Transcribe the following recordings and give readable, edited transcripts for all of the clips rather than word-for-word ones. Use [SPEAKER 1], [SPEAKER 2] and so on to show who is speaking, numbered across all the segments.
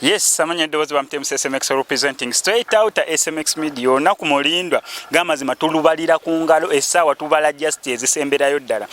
[SPEAKER 1] Yes, samanya dozi wa mtemu SMX representing straight out SMX media onaku mulindwa gamazima tulubalira ku ngalo essaawa tubala justice ezisemberayo ddala.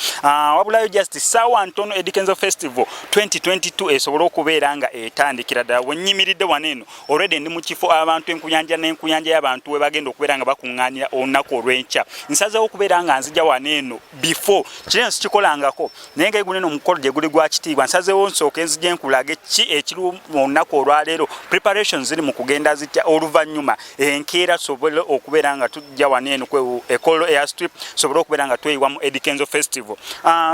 [SPEAKER 1] Wabulayo justice sawa ntono EDDY KENZO Festival 2022 esobola okubeera nga etandikira ddala wennyimiridde waneno already ndi mu kifo abantu enkuyanja y'abantu we bagenda okubeera nga bakuŋŋaanira olunaku olw'enkya. Nsazeewo okubeera nga nzija waneno before kino sikikolangako naye nga guneno omukolo gye guli gwa kitiibwa nsazeewo nsooke nzije nkulage ki ekiri mu lunaku olwaleero preparations ziri mu kugenda zitya oluvannyuma enkeera sobole okubeera nga tujja waneno kwe ekolo airstrip sobole okubeera nga tweyiwa mu EDDY KENZO Festival.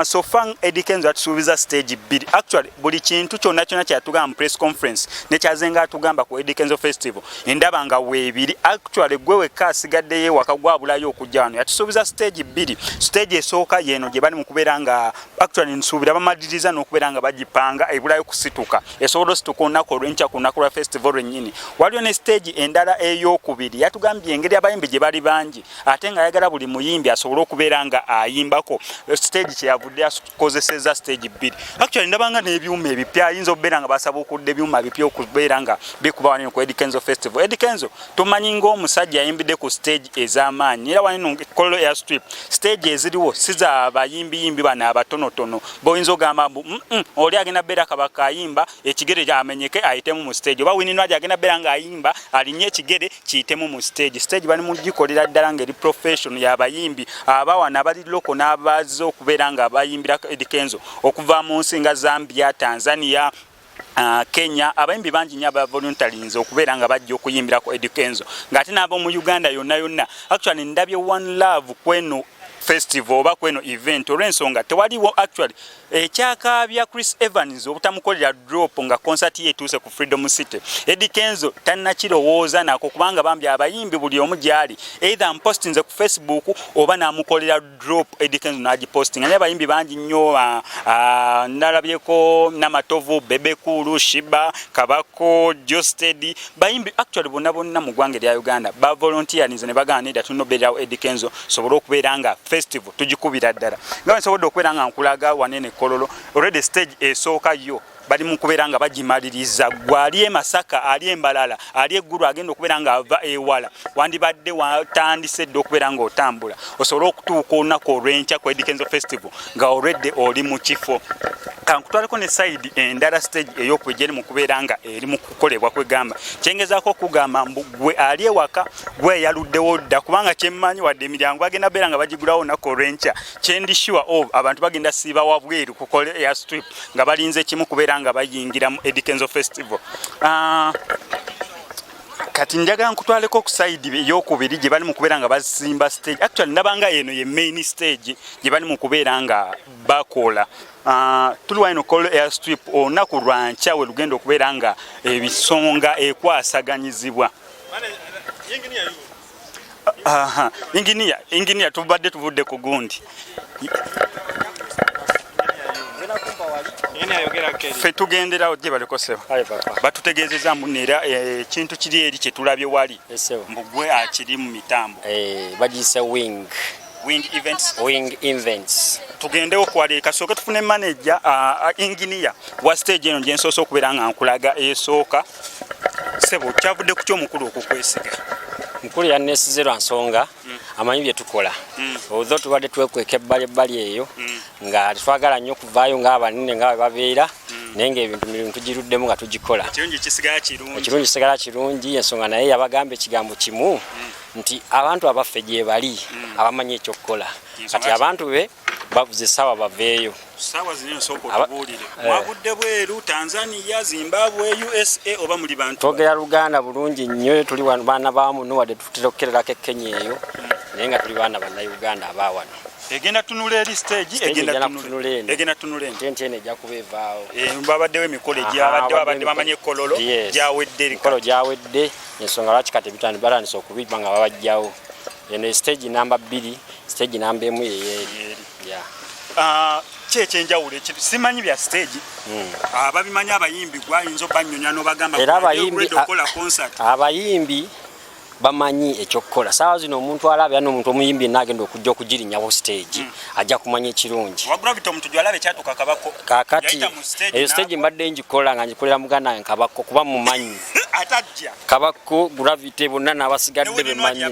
[SPEAKER 1] So far EDDY KENZO atusuubiza stage bbiri. Actually buli kintu kyonna kyatugamba mu press conference nekyazenga atugamba ku EDDY KENZO Festival endaba nga weebiri. Actually gwe wekka asigadde ewaka gwabulayo okujja wano yatusuubiza stage bbiri. Stage esooka yeno gye bali mu kubeera nga actually nsuubira bamaliriza n'okubeera nga bagipanga ebulayo kusituka esobola osituka olunaku olw'enkya ku lunaku lwa festival lwennyini. Waliwo ne stage endala ey'okubiri yatugambye engeri abayimbi gye bali bangi ate nga ayagala buli muyimbi asobole okubeera nga ayimbako. Stage kyeyavudde akozesezza stage bbiri. Actually ndabanga n'ebyuma ebipya ayinza okubeera nga basaba okudde ebyuma bipya okubeera nga bikuba waneno ku EDDY KENZO Festival. EDDY KENZO tumanyi ng'omusajja ayimbidde ku stage ez'amaanyi era waneno Kolo Airstrip stage eziriwo si za bayimbi bano abatonotono boyinza ogamba mbu oli agenda beera kabaka ayimba ekigere kyamenyeke ayitemu mu stage oba winino aje agenda beera nga ayimba alinye ekigere kiyitemu mu stage. Stage bali mu gikolera ddala ngeri profession y'abayimbi abawana abali loko n'abazi okubeera nga bayimbira EDDY KENZO okuva mu nsi nga Zambia, Tanzania, Kenya abayimbi bangi nnyo aba voluntaries okubeera nga bajja okuyimbira ku EDDY KENZO ng'ate n'abo mu Uganda yonna actually ndabye One Love kweno festival oba kweno event olw'ensonga tewaliwo actually ekyakaabya Chris Evans obutamukolera drop nga concert ye etuuse ku Freedom City. EDDY KENZO tannakirowooza nako kubanga bambi abayimbi buli omu gyali either mpostinze ku Facebook oba n'amukolera drop EDDY KENZO n'agipostinga naye abayimbi bangi nnyo nalabyeko Namatovu, Bebekulu, Shiba, Kabako, Josted bayimbi actually bonna mu ggwanga lya Uganda ba volunteers ne bagaanira tunobeerawo EDDY KENZO sobola okubeera nga festival tujikubira ddala nga nsobodde okubeera nga nkulaga wanene Kololo already stage esooka yo bali mu kubeera nga bagimaliriza gwali Masaka ali Embalala ali Eggulu agenda okubeera nga ava ewala wandibadde watandise dde okubeera nga otambula osobola okutuuka olunaku olw'enkya ku EDDY KENZO Festival nga already oli mu kifo. Kankutwaleko ne side endala stage ey'okujja eri mu kubeera nga eri mu kukolebwa kwegamba kyengezaako okugamba mbu gwe ali ewaka gwe yaluddewo dda kubanga kyemmanyi wadde emiryango bagenda beera nga bagigulawo olunaku olw'enkya kyendishiwa abantu bagenda siiba wabweru ku Kolo Airstrip nga balinze kimu kubeera nga bayingira mu EDDY KENZO Festival. Kati njagala nkutwaleko ku side ey'okubiri gye bali mu kubeera nga bazimba stage. Actually ndabanga eno ye main stage gye bali mu kubeera nga bakola. Tuli wano Kolo Airstrip olunaku lwa nkya we lugenda okubeera nga ebisonga ekwasaganyizibwa. Engineer tubadde tuvudde ku gundi. Fe tugenderawo gye balikoseba batutegeezezza munera ekintu kiri eri kye tulabye wali mbugwe akiri mu mitambo
[SPEAKER 2] bagiyise wing events
[SPEAKER 1] tugendewo kwali kasooke tufune manager engineer wa stage eno gye nsoose okubeera nga nkulaga esooka sebo kyavudde ku ky'omukulu okukwesiga
[SPEAKER 2] mukulu yanneesize lwa nsonga amanyi bye tukola although tubadde twekweka ebbali eyo nga twagala nnyo okuvaayo ng'abanene nga babeera naye ng'ebintu mirimu tugiruddemu nga tugikola ekirungi kisigala kirungi ensonga naye yabagamba ekigambo kimu nti abantu abaffe gye bali abamanyi ekyokukola kati abantu be bavuze essaawa baveeyo
[SPEAKER 1] sawa zino soko tubuulire mwagudde bweru Tanzania, Zimbabwe, USA oba muli bantu
[SPEAKER 2] twogera Luganda bulungi nnyo tuli baana ba muno wadde tutera okukererako Kenya eyo naye nga tuli baana banna Uganda abaawano
[SPEAKER 1] egenda tunula eri stage egenda tunula
[SPEAKER 2] ente ejja kubeevaawo
[SPEAKER 1] babaddewo emikolo gyabadde bamanye Kololo gyawedde
[SPEAKER 2] emikolo gyawedde ensonga lwaki kati batandise okubiba nga babajjawo eno stage namba 2 stage namba 1 yeyeeri
[SPEAKER 1] kyekyenjawulo simanyi bya stage ababimanyi abayimbi gwayinza obanyonya n'obagamba
[SPEAKER 2] era abayimbi bamanyi ekyokukola saawa zino omuntu alabya n'omuntu omuyimbi n'agenda okujja okugirinnya stage ajja kumanya ekirungi
[SPEAKER 1] wagula bito omuntu gyalabe kyatuka kabako
[SPEAKER 2] kakati eyo stage mbadde njikola nga njikolera muganda wange kabako kuba mumanyi
[SPEAKER 1] atajja
[SPEAKER 2] kabako gravity bonna n'abasigadde bemanyi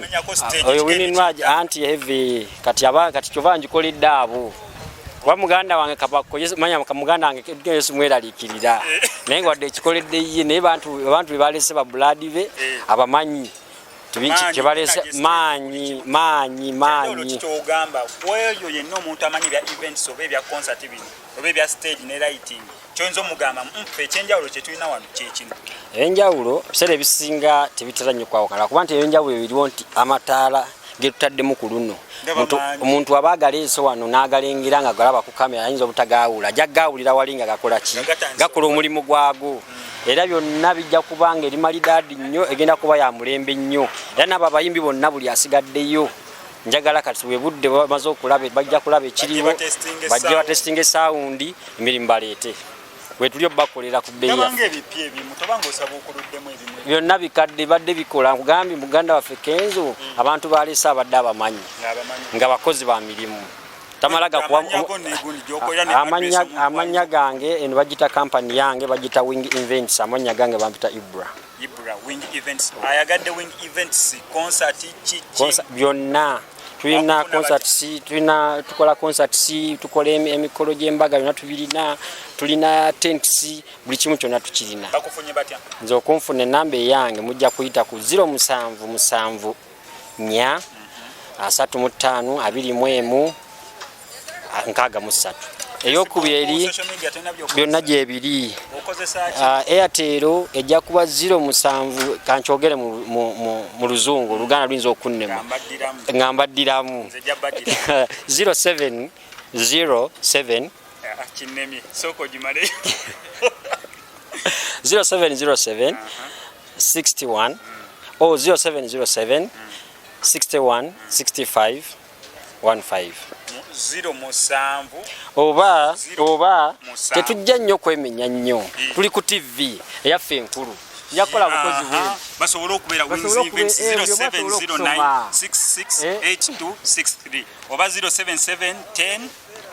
[SPEAKER 2] oyo wininwaji anti heavy kati kyova njikoledde abo kuba muganda wange kabako manya muganda wange Yesu mweraliikirira naye nga wadde ekikoledde ye naye bantu bebalese ba blood be abamanyi kyebalese maanyi
[SPEAKER 1] kyogamba weyo yenna omuntu amanyi bya events oba ebya concert bino oba ebya stage ne lighting kyonzo mugamba mfe ekyenjawulo kye tulina wano kyekino
[SPEAKER 2] enjawulo ebiseera ebisinga tebitera nnyo kwawukana kuba nti enjawulo ebiriwo nti amataala getutaddemu ku luno omuntu aba agaleese wano n'agalengera nga galaba ku kamera ayinza obutagaawula ajja gaawulira wali nga gakola ki gakola omulimu gwago era byonna bijja kubanga eri malidaadi nnyo egenda kuba ya mulembe nnyo era n'abo abayimbi bonna buli asigaddeyo njagala kati we budde bamaze okulaba bajja kulaba ekiriwo bajja batestinga esawundi emirimu baleete wetuli obakolera ku bbeeyi byonna bikadde badde bikola nkugambye muganda waffe KENZO abantu balese abadde abamanyi nga bakozi ba mirimu tamalaga kuwa amanya gange eno bagita company yange bagita Wing Events amanya gange bampita Ibra
[SPEAKER 1] Wing Events ayagadde Wing Events concert
[SPEAKER 2] byonna tulina concert tukola concert tukola emikolo gy'embaga byonna tubirina tulina tent buli kimu kyonna tukirina
[SPEAKER 1] bakufunye batya
[SPEAKER 2] nze okunfuna enamba eyange mujja kuyita ku 0774 35 21 63 eyokubiri byonna gyebiri Airtel ejja kuba 07 kankyogere mu luzungu oluganda luyinza okunnema nga mbaddiramu 0707 0707 61 or 0707 61 65 15 oba tetujja nnyo kwemenya nnyo tuli ku TV eyaffe enkulu yakola bukozi bwe
[SPEAKER 1] basobola okubeera Wings Events 0709668263 oba 077 10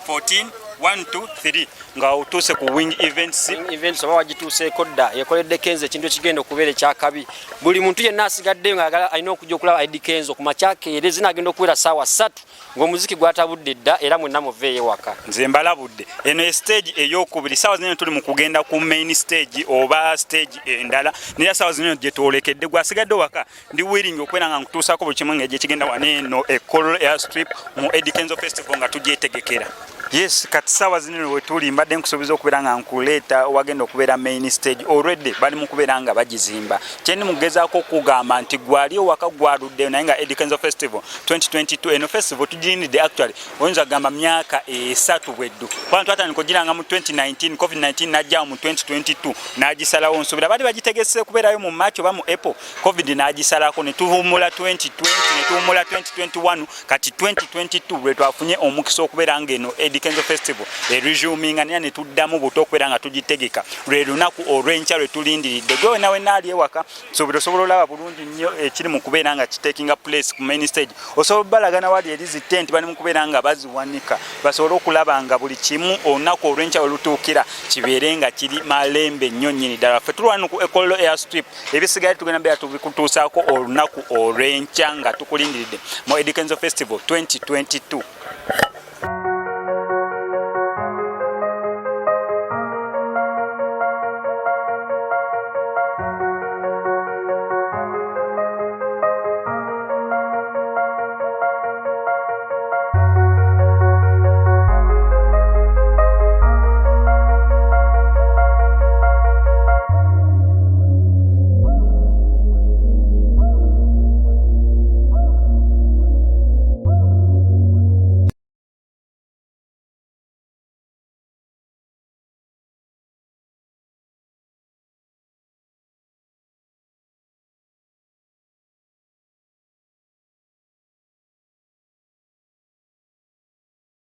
[SPEAKER 1] 14 123 nga otuse ku Wing Events
[SPEAKER 2] oba wagituuseeko dda yekoledde KENZO ekintu ekigenda okubeera ekyakabi buli muntu yenna asigaddeyo nga alina okujja okulaba EDDY KENZO ku makyakeere zinagenda okubeera ssaawa 3 ng'omuziki gwatabudde dda era mwenna muveeyo waka
[SPEAKER 1] nze mbalabudde eno stage eyokubiri ssaawa zino tuli mu kugenda ku main stage oba stage endala naye ssaawa zino gye twolekedde gwasigadde waka ndi willing okubeera nga nkutuusaako buli kimu ng'egye kigenda waneeno Colorado Airstrip mu EDDY KENZO Festival nga tugyetegekera. Yes, kati sawa zino wetuli mbadde nkusubiza okubeera nga nkuleeta wagenda okubeera main stage already bali mu kubeera nga bagizimba kyendi mugezaako okugamba nti gwali owaka gwaludde naye nga EDDY KENZO Festival 2022 eno festival tugirinidde actually oyinza kugamba myaka 3 bweddu kuba twatandika ogiranga mu 2019 COVID-19 najjawo mu 2022 n'agisalawo nsuubira bali bagitegese kubeerayo mu March oba mu April COVID n'agisalako ne tuwummula 2020 ne tuwummula 2021 kati 2022 bwe twafunye omukisa okubeera ng'eno EDDY KENZO Festival resuming ania ne tuddamu buto okubeera nga tugitegeka lwe lunaku olw'enkya lwe tulindiridde gwe nawe naali ewaka sobola olaba bulungi nnyo ekiri mu kubeera nga kitakinga place ku main stage osobola balagana wali erizi tent bali mu kubeera nga baziwanika basobola okulaba nga buli kimu olunaku olw'enkya olutuukira kibeere nga kiri malembe nnyo nnyini ddala ffe tulwana ku Colorado Airstrip ebisigaye tugenda beera tubikutuusaako olunaku olw'enkya nga tukulindiridde mu EDDY KENZO Festival 2022